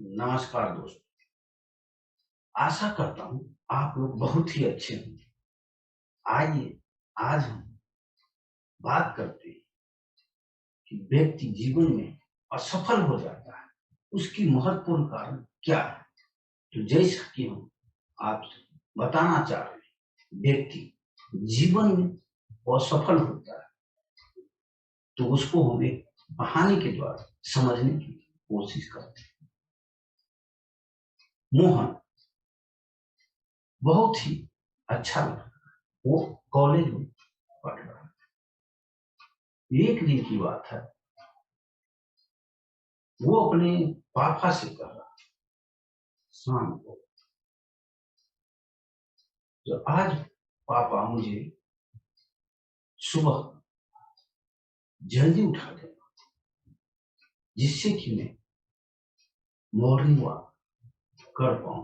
नमस्कार दोस्तों। आशा करता हूँ आप लोग बहुत ही अच्छे होंगे। आइए आज हम बात करते हैं कि व्यक्ति जीवन में असफल हो जाता है, उसकी महत्वपूर्ण कारण क्या है। तो जैसा कि हम आपसे बताना चाह रहे हैं, व्यक्ति जीवन में असफल होता है तो उसको हम एक कहानी के द्वारा समझने की कोशिश करते हैं। मोहन बहुत ही अच्छा लगा, वो कॉलेज में पढ़ रहा है। एक दिन की बात है, वो अपने पापा से कह रहा शाम को, तो आज पापा मुझे सुबह जल्दी उठा देना, जिससे कि मैं मॉर्निंग वॉक कर पाऊं।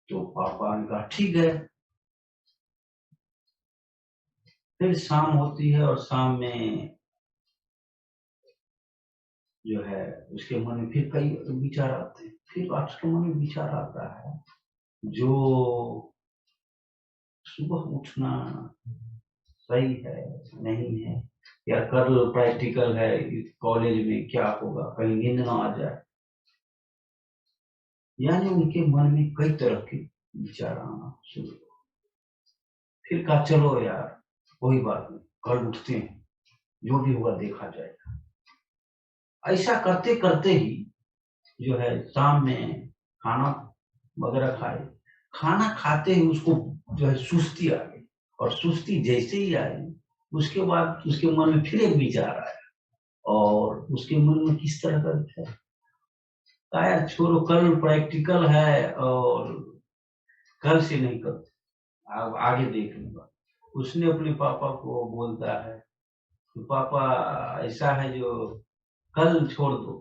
तो पापा ने कहा ठीक है। फिर शाम होती है और शाम में जो है उसके मन में फिर कई विचार आते हैं। फिर उसके मन में विचार आता है, जो सुबह उठना सही है नहीं है, या कल प्रैक्टिकल है कॉलेज में, क्या होगा कहीं नींद ना आ जाए। यानी उनके मन में कई तरह के विचार आना शुरू हो। फिर कहा चलो यार कोई बात नहीं, कल उठते हैं, जो भी हुआ देखा जाएगा। ऐसा करते करते ही जो है शाम में खाना वगैरह खाए। खाना खाते ही उसको जो है सुस्ती आ गई, और सुस्ती जैसे ही आई उसके बाद उसके मन में फिर एक विचार आया, और उसके मन में किस तरह का विचार आया, छोड़ो कल प्रैक्टिकल है और कल से नहीं करते, अब आगे देख लूंगा। उसने अपने पापा को बोलता है, तो पापा ऐसा है जो कल छोड़ दो,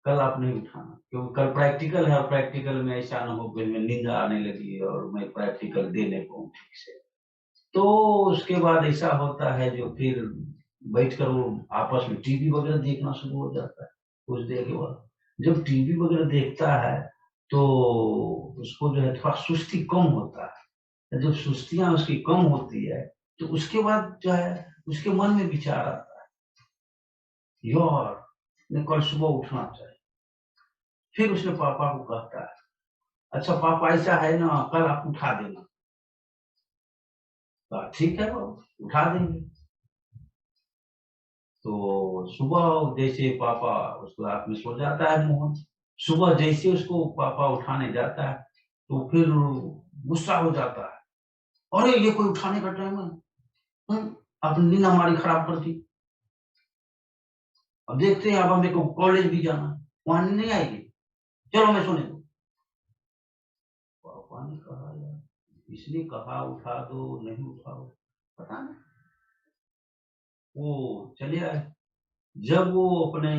कल आप नहीं उठाना, क्योंकि कल प्रैक्टिकल है और प्रैक्टिकल में ऐसा ना हो कि मैं नींद आने लगी और मैं प्रैक्टिकल दे नहीं पाऊँ ठीक से। तो उसके बाद ऐसा होता है जो फिर बैठकर वो आपस में टीवी वगैरह देखना शुरू हो जाता है। कुछ देर के बाद जब टीवी वगैरह देखता है तो उसको जो है थोड़ा सुस्ती कम होता है। जब सुस्तियां उसकी कम होती है तो उसके बाद जो है उसके मन में विचार आता है, यार मैं कल सुबह उठना चाहिए। फिर उसने पापा को कहता है, अच्छा पापा ऐसा है ना, कल आप उठा देना। कहा ठीक है बाबू उठा देंगे। तो सुबह जैसे पापा उसको रात में सो जाता है मोहन, सुबह जैसे उसको पापा उठाने जाता है तो फिर गुस्सा हो जाता है, अरे ये कोई उठाने का टाइम है? अपनी नींद हमारी खराब कर दी। अब देखते हैं, अब मेरे को कॉलेज भी जाना है, वहां नींद नहीं आएगी, चलो मैं सोने दो। पापा ने कहा यार इसने कहा उठा दो, नहीं उठाओ, पता नहीं। वो चले आए। जब वो अपने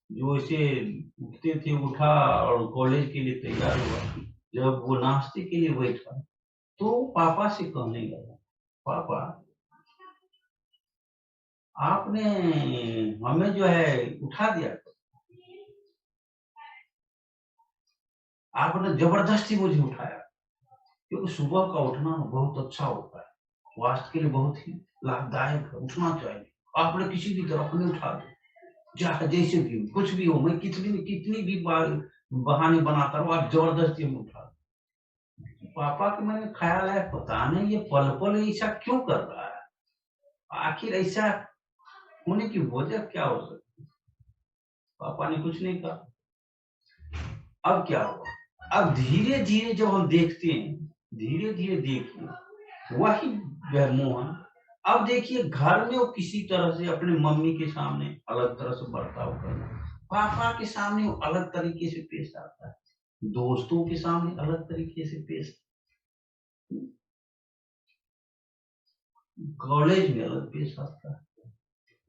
जो ऐसे उठते थे उठा और कॉलेज के लिए तैयार हुआ, जब वो नाश्ते के लिए बैठा तो पापा से कहने लगा, पापा आपने हमें जो है उठा दिया, आपने जबरदस्ती मुझे उठाया। क्योंकि सुबह का उठना बहुत अच्छा होता है, स्वास्थ्य के लिए बहुत ही लाभदायक है, उठना चाहिए। आपने किसी भी तरह अपने उठा दो, चाहे जैसे भी हो, कुछ भी हो, मैं कितनी भी बहाने बनाता रहूं, आप जबरदस्ती हमें उठा दो। पापा के मन में ख्याल है, पता नहीं ये पल पल ऐसा क्यों कर रहा है, आखिर ऐसा होने की वजह क्या हो सकती है। पापा ने कुछ नहीं कहा। अब क्या हुआ, अब धीरे धीरे जब हम देखते हैं, धीरे धीरे देखिए वही वह मोहन, अब देखिए घर में वो किसी तरह से अपने मम्मी के सामने अलग तरह से बर्ताव करना, पापा के सामने वो अलग तरीके से पेश आता है, दोस्तों के सामने अलग तरीके से पेश, कॉलेज में अलग पेश आता है,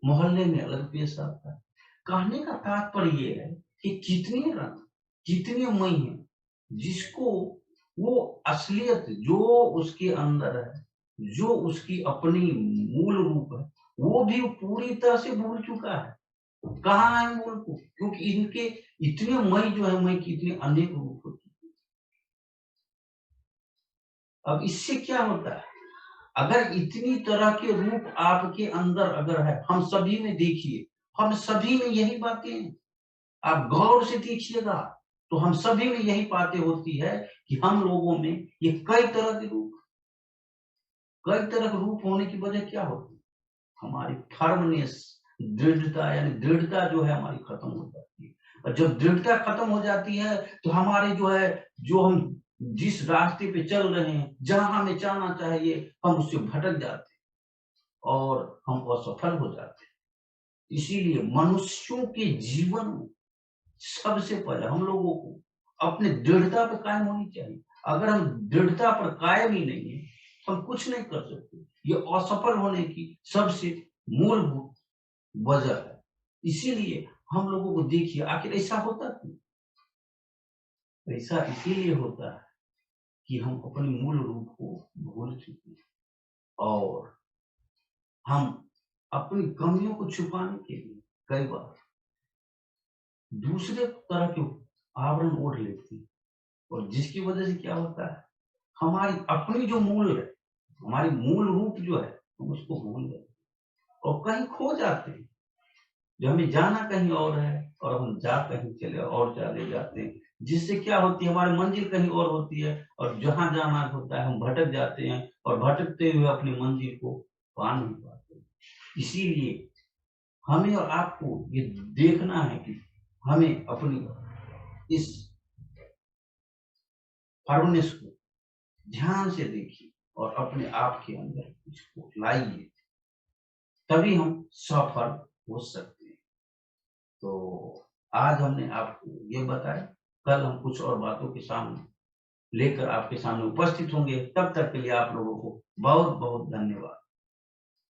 मोहल्ले में अलग पेश आता है। कहने का तात्पर्य ये है कि कितने रंग, कितने मई हैं, जिसको वो असलियत जो उसके अंदर है, जो उसकी अपनी मूल रूप है, वो भी पूरी तरह से भूल चुका है। कहाँ है मूल को? क्योंकि इनके इतने मई जो है, मई की इतने अनेक रूप होते हैं। अब इससे क्या होता है? अगर इतनी तरह के रूप आपके अंदर अगर है, हम सभी में देखिए, हम सभी में यही बातें हैं। आप गौर से देखिएगा तो हम सभी में यही बातें होती है कि हम लोगों में ये कई तरह के रूप होने की वजह क्या होती है? हमारी फर्मनेस, दृढ़ता, यानी दृढ़ता जो है हमारी खत्म हो जाती है। और जब दृढ़ता खत्म हो जाती है तो हमारे जो है, जो हम जिस रास्ते पे चल रहे हैं, जहां हमें जाना चाहिए, हम उससे भटक जाते हैं और हम असफल हो जाते हैं। इसीलिए मनुष्यों के जीवन में सबसे पहले हम लोगों को अपने दृढ़ता पर कायम होनी चाहिए। अगर हम दृढ़ता पर कायम ही नहीं है, हम कुछ नहीं कर सकते। ये असफल होने की सबसे मूलभूत वजह है। इसीलिए हम लोगों को देखिए, आखिर ऐसा होता क्यों? ऐसा इसीलिए होता है कि हम अपने मूल रूप को भूल चुके हैं और हम अपनी कमियों को छुपाने के लिए कई बार दूसरे तरह के आवरण ओढ़ लेते हैं, और जिसकी वजह से क्या होता है, हमारी अपनी जो मूल है, हमारी मूल रूप जो है, हम उसको भूल जाते हैं और कहीं खो जाते हैं। जो हमें जाना कहीं और है और हम जा कहीं चले जाते हैं, जिससे क्या होती है, हमारी मंजिल कहीं और होती है और जहाँ जाना होता है हम भटक जाते हैं और भटकते हुए अपनी मंजिल को पा नहीं पाते। इसीलिए हमें और आपको ये देखना है कि हमें अपनी इस फर्नेस को ध्यान से देखिए और अपने आप के अंदर इसको लाइए, तभी हम सफल हो सकते हैं। तो आज हमने आपको ये बताया, कल हम कुछ और बातों के सामने लेकर आपके सामने उपस्थित होंगे। तब तक के लिए आप लोगों को बहुत बहुत धन्यवाद।